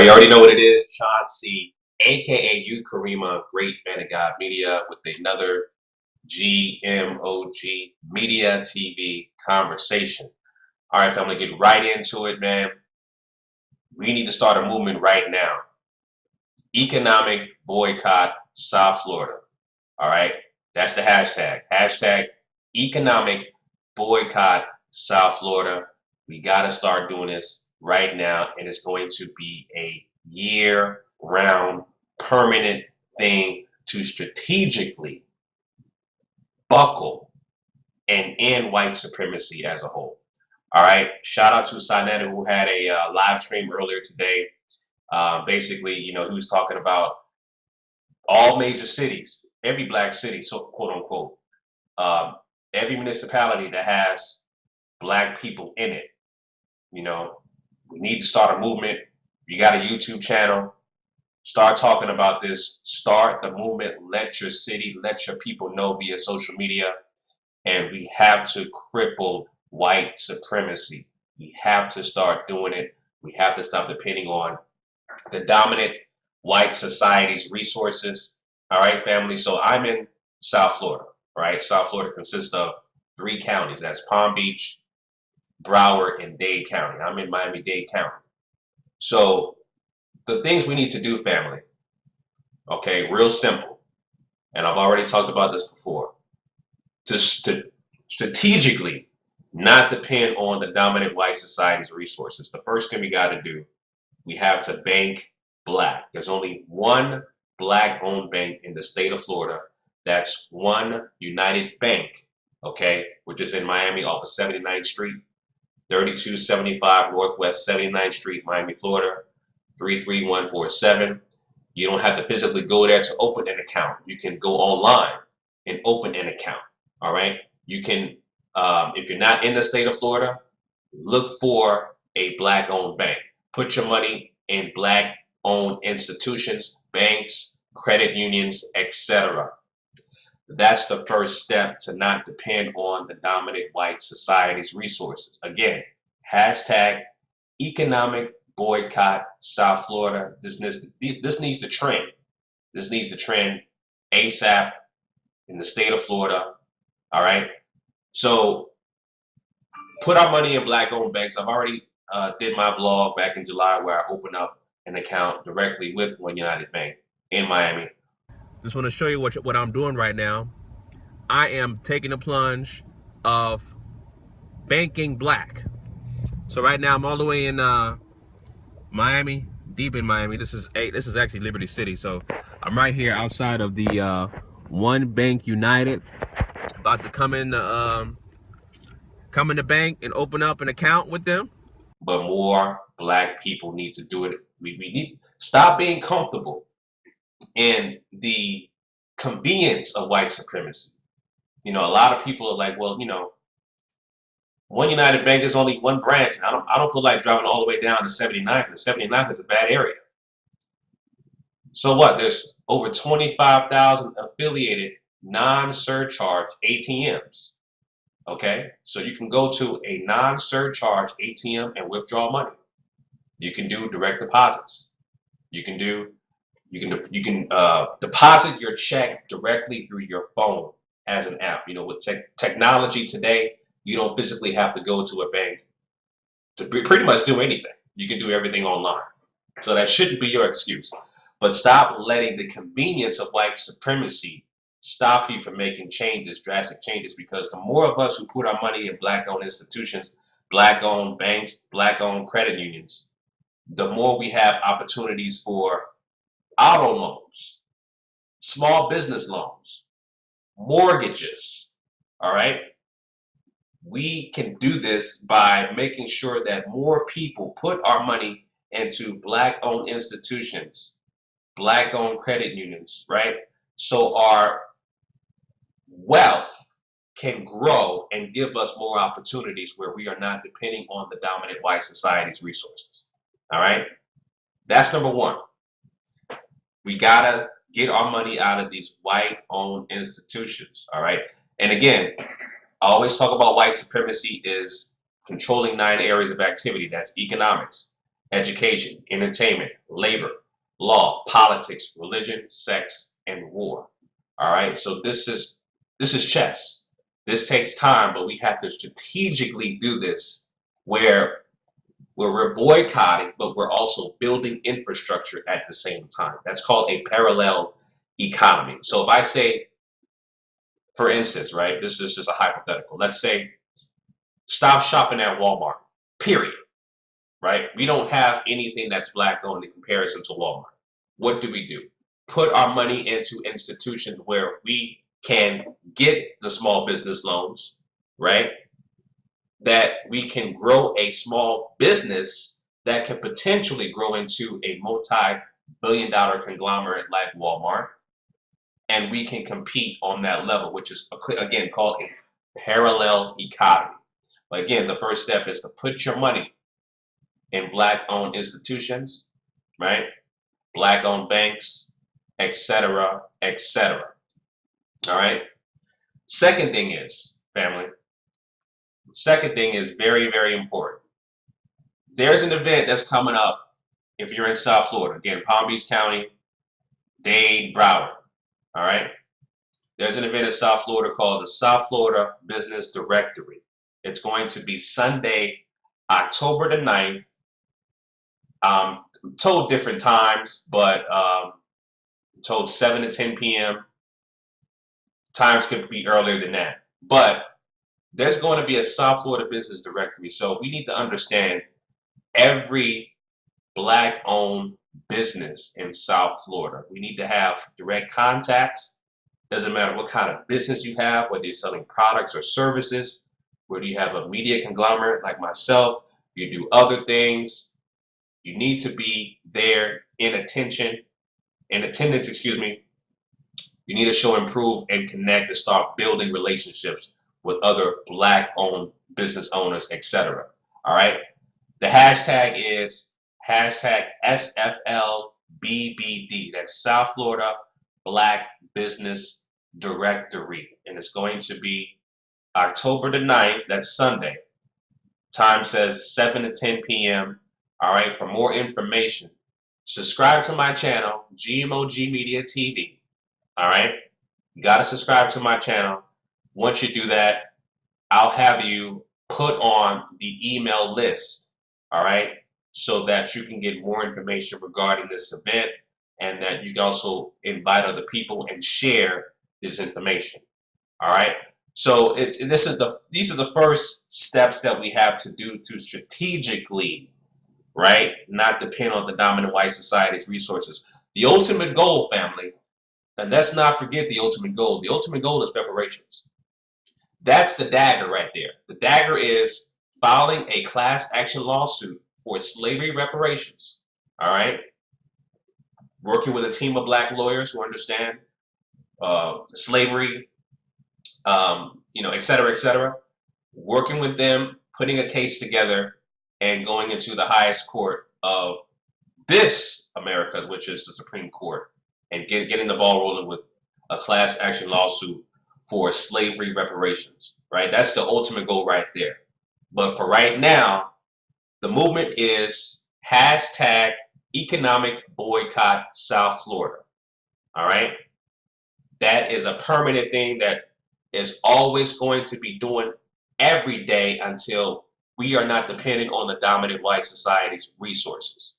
right, you already know what it is. Chauncey, aka Ukarema, Great Man of God Media, with another GMOG Media TV Conversation. All right, family, get right into it, man. We need to start a movement right now. Economic boycott South Florida. All right, that's the hashtag. Hashtag economic boycott South Florida. We got to start doing this right now, and it's going to be a year-round permanent thing to strategically buckle and end white supremacy as a whole. All right, shout out to Sinetta, who had a live stream earlier today. Basically, he was talking about all major cities, every black city, so quote unquote, every municipality that has black people in it. We need to start a movement. If you got a YouTube channel, start talking about this. Start the movement. Let your city, let your people know via social media. And we have to cripple white supremacy. We have to start doing it. We have to stop depending on the dominant white society's resources. All right, family. So I'm in South Florida, right? South Florida consists of 3 counties. That's Palm Beach, Broward, and Dade County. I'm in Miami-Dade County. So the things we need to do, family, okay, real simple. And I've already talked about this before. To strategically not depend on the dominant white society's resources. The first thing we got to do, we have to bank black. There's only one black-owned bank in the state of Florida. That's One United Bank, okay, which is in Miami off of 79th Street, 3275 Northwest 79th Street, Miami, Florida, 33147. You don't have to physically go there to open an account. You can go online and open an account. All right. You can, if you're not in the state of Florida, look for a black-owned bank. Put your money in black-owned institutions, banks, credit unions, etc. That's the first step to not depend on the dominant white society's resources. Again, hashtag economic boycott South Florida. This needs to trend. This needs to trend ASAP in the state of Florida. All right. So put our money in black-owned banks. I've already did my blog back in July where I opened up an account directly with One United Bank in Miami. Just want to show you what I'm doing right now. I am taking the plunge of banking black. So right now I'm all the way in Miami, deep in Miami. This is actually Liberty City. So I'm right here outside of the One Bank United. About to come in the bank and open up an account with them. But more black people need to do it. We need stop being comfortable in the convenience of white supremacy. A lot of people are like, well, One United Bank is only one branch. And I don't feel like driving all the way down to 79th. And 79th is a bad area. So what? There's over 25,000 affiliated non-surcharge ATMs. Okay, so you can go to a non-surcharge ATM and withdraw money. You can do direct deposits. You can deposit your check directly through your phone as an app. With technology today, you don't physically have to go to a bank to pretty much do anything. You can do everything online. So that shouldn't be your excuse. But stop letting the convenience of white supremacy stop you from making changes, drastic changes, because the more of us who put our money in black-owned institutions, black-owned banks, black-owned credit unions, the more we have opportunities for auto loans, small business loans, mortgages. All right. We can do this by making sure that more people put our money into black-owned institutions, black-owned credit unions, right? So our wealth can grow and give us more opportunities where we are not depending on the dominant white society's resources. All right. That's number one. We got to get our money out of these white-owned institutions. All right. And again, I always talk about white supremacy is controlling 9 areas of activity. That's economics, education, entertainment, labor, law, politics, religion, sex, and war. All right, so this is chess. This takes time, but we have to strategically do this where we're boycotting, but we're also building infrastructure at the same time. That's called a parallel economy. So if I say, for instance, right, this is just a hypothetical. Let's say stop shopping at Walmart, period, right? We don't have anything that's black owned in comparison to Walmart. What do? Put our money into institutions where we can get the small business loans, right? That we can grow a small business that could potentially grow into a multi-billion-dollar conglomerate like Walmart, and we can compete on that level, which is again called a parallel economy. But again, the first step is to put your money in black-owned institutions, right? Black-owned banks, etc., etc. All right. Second thing is, family. Second thing is very, very important. There's an event that's coming up if you're in South Florida. Again, Palm Beach County, Dade, Broward. All right. There's an event in South Florida called the South Florida Business Directory. It's going to be Sunday, October the 9th. Told different times, but told 7 to 10 p.m. Times could be earlier than that. But there's going to be a South Florida Business Directory. So we need to understand every black-owned business in South Florida. We need to have direct contacts. Doesn't matter what kind of business you have, whether you're selling products or services, whether you have a media conglomerate like myself, you do other things. You need to be there in attendance, You need to show, improve, and connect and start building relationships with other black-owned business owners, etc. All right. The hashtag is hashtag SFLBBD. That's South Florida Black Business Directory. And it's going to be October the 9th. That's Sunday. Time says 7 to 10 p.m. All right. For more information, subscribe to my channel, GMOGMedia TV. All right. You got to subscribe to my channel. Once you do that, I'll have you put on the email list, all right, so that you can get more information regarding this event and that you can also invite other people and share this information, all right? So these are the first steps that we have to do to strategically, right, not depend on the dominant white society's resources. The ultimate goal, family, and let's not forget the ultimate goal. The ultimate goal is reparations. That's the dagger right there. The dagger is filing a class action lawsuit for slavery reparations. All right. Working with a team of black lawyers who understand slavery, et cetera, et cetera. Working with them, putting a case together, and going into the highest court of this America, which is the Supreme Court, and getting the ball rolling with a class action lawsuit for slavery reparations, right? That's the ultimate goal right there. But for right now, the movement is hashtag economic boycott South Florida, all right? That is a permanent thing that is always going to be doing every day until we are not dependent on the dominant white society's resources,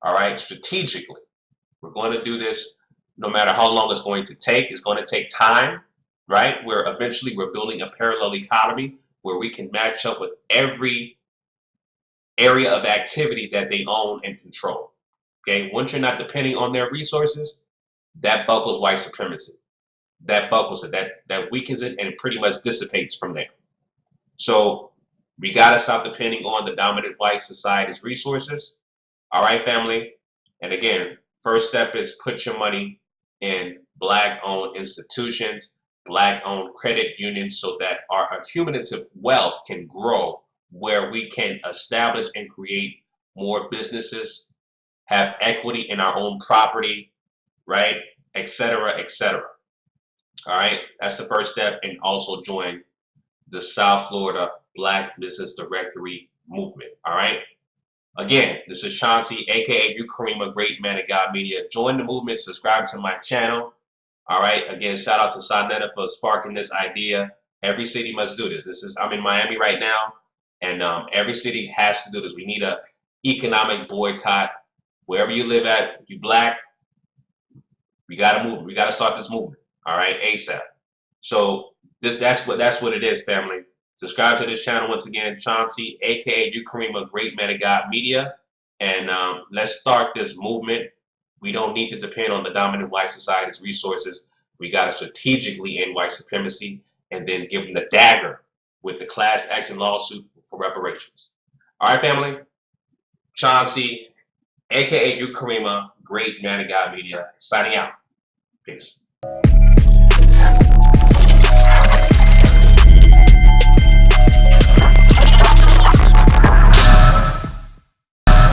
all right? Strategically, we're going to do this no matter how long it's going to take. It's going to take time, right? Where eventually we're building a parallel economy where we can match up with every area of activity that they own and control. Okay, once you're not depending on their resources, that buckles white supremacy. That buckles it, that weakens it, and it pretty much dissipates from there. So we got to stop depending on the dominant white society's resources. All right, family. And again, first step is put your money in black-owned institutions, black-owned credit unions, so that our accumulative wealth can grow, where we can establish and create more businesses, have equity in our own property, right, et cetera, et cetera. All right, that's the first step, and also join the South Florida Black Business Directory movement. All right. Again, this is Chauncey, aka Ukarema, Great Man of God Media. Join the movement, subscribe to my channel. All right. Again, shout out to Sonetta for sparking this idea. Every city must do this. I'm in Miami right now, and every city has to do this. We need a economic boycott. Wherever you live at, you black, we gotta move. We gotta start this movement. All right, ASAP. So that's what it is, family. Subscribe to this channel once again, Chauncey, aka Ukarema, Great Man of God Media, and let's start this movement. We don't need to depend on the dominant white society's resources. We got to strategically end white supremacy and then give them the dagger with the class action lawsuit for reparations. All right, family. Chauncey, aka Ukarema, Great Man of God Media, signing out. Peace.